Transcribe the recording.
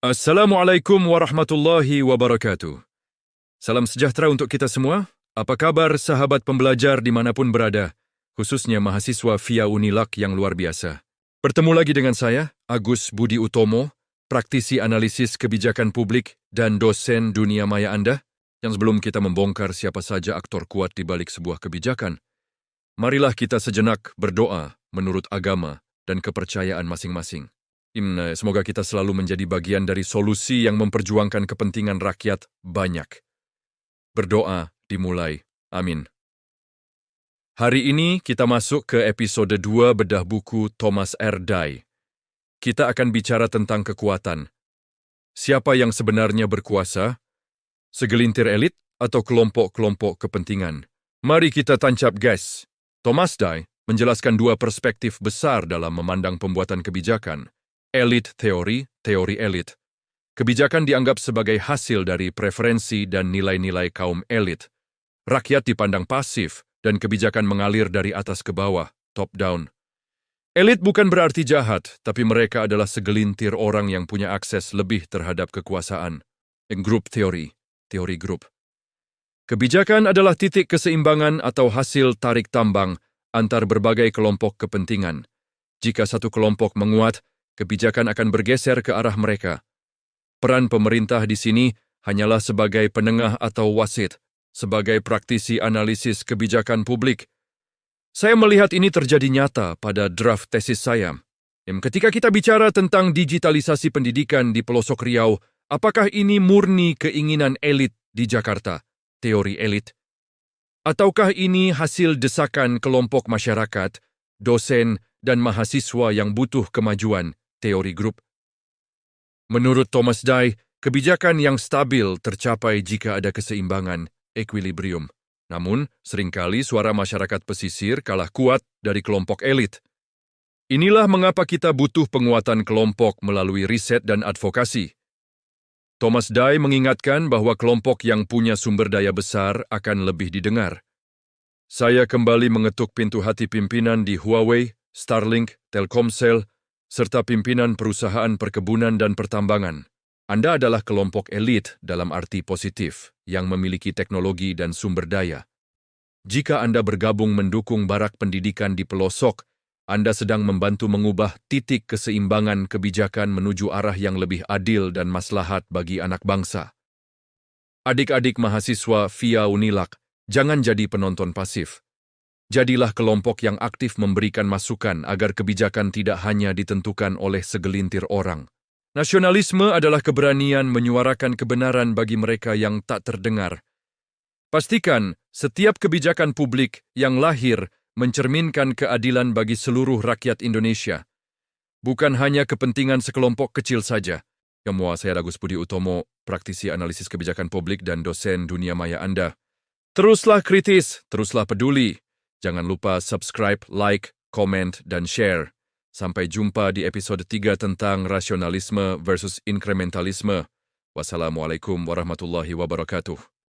Assalamualaikum warahmatullahi wabarakatuh. Salam sejahtera untuk kita semua. Apa kabar sahabat pembelajar dimanapun berada, khususnya mahasiswa via Unilak yang luar biasa. Bertemu lagi dengan saya, Agus Budi Utomo, praktisi analisis kebijakan publik dan dosen dunia maya Anda, yang sebelum kita membongkar siapa saja aktor kuat di balik sebuah kebijakan, marilah kita sejenak berdoa menurut agama dan kepercayaan masing-masing. Semoga kita selalu menjadi bagian dari solusi yang memperjuangkan kepentingan rakyat banyak. Berdoa dimulai. Amin. Hari ini kita masuk ke episode 2 bedah buku Thomas R. Dye. Kita akan bicara tentang kekuatan. Siapa yang sebenarnya berkuasa? Segelintir elit atau kelompok-kelompok kepentingan? Mari kita tancap gas. Thomas Dye menjelaskan dua perspektif besar dalam memandang pembuatan kebijakan. Elit teori, teori elit. Kebijakan dianggap sebagai hasil dari preferensi dan nilai-nilai kaum elit. Rakyat dipandang pasif dan kebijakan mengalir dari atas ke bawah, top down. Elit bukan berarti jahat, tapi mereka adalah segelintir orang yang punya akses lebih terhadap kekuasaan. Group teori, teori grup. Kebijakan adalah titik keseimbangan atau hasil tarik tambang antar berbagai kelompok kepentingan. Jika satu kelompok menguat, kebijakan akan bergeser ke arah mereka. Peran pemerintah di sini hanyalah sebagai penengah atau wasit, sebagai praktisi analisis kebijakan publik. Saya melihat ini terjadi nyata pada draft tesis saya. Ketika kita bicara tentang digitalisasi pendidikan di pelosok Riau, apakah ini murni keinginan elit di Jakarta, teori elit? Ataukah ini hasil desakan kelompok masyarakat, dosen, dan mahasiswa yang butuh kemajuan, teori grup? Menurut Thomas Dye, kebijakan yang stabil tercapai jika ada keseimbangan, equilibrium. Namun, seringkali suara masyarakat pesisir kalah kuat dari kelompok elit. Inilah mengapa kita butuh penguatan kelompok melalui riset dan advokasi. Thomas Dye mengingatkan bahwa kelompok yang punya sumber daya besar akan lebih didengar. Saya kembali mengetuk pintu hati pimpinan di Huawei, Starlink, Telkomsel, serta pimpinan perusahaan perkebunan dan pertambangan. Anda adalah kelompok elit dalam arti positif yang memiliki teknologi dan sumber daya. Jika Anda bergabung mendukung barak pendidikan di pelosok, Anda sedang membantu mengubah titik keseimbangan kebijakan menuju arah yang lebih adil dan maslahat bagi anak bangsa. Adik-adik mahasiswa via Unilak, jangan jadi penonton pasif. Jadilah kelompok yang aktif memberikan masukan agar kebijakan tidak hanya ditentukan oleh segelintir orang. Nasionalisme adalah keberanian menyuarakan kebenaran bagi mereka yang tak terdengar. Pastikan setiap kebijakan publik yang lahir mencerminkan keadilan bagi seluruh rakyat Indonesia. Bukan hanya kepentingan sekelompok kecil saja. Saya Agus Budi Utomo, praktisi analisis kebijakan publik dan dosen dunia maya Anda. Teruslah kritis, teruslah peduli. Jangan lupa subscribe, like, comment, dan share. Sampai jumpa di episode 3 tentang rasionalisme versus inkrementalisme. Wassalamualaikum warahmatullahi wabarakatuh.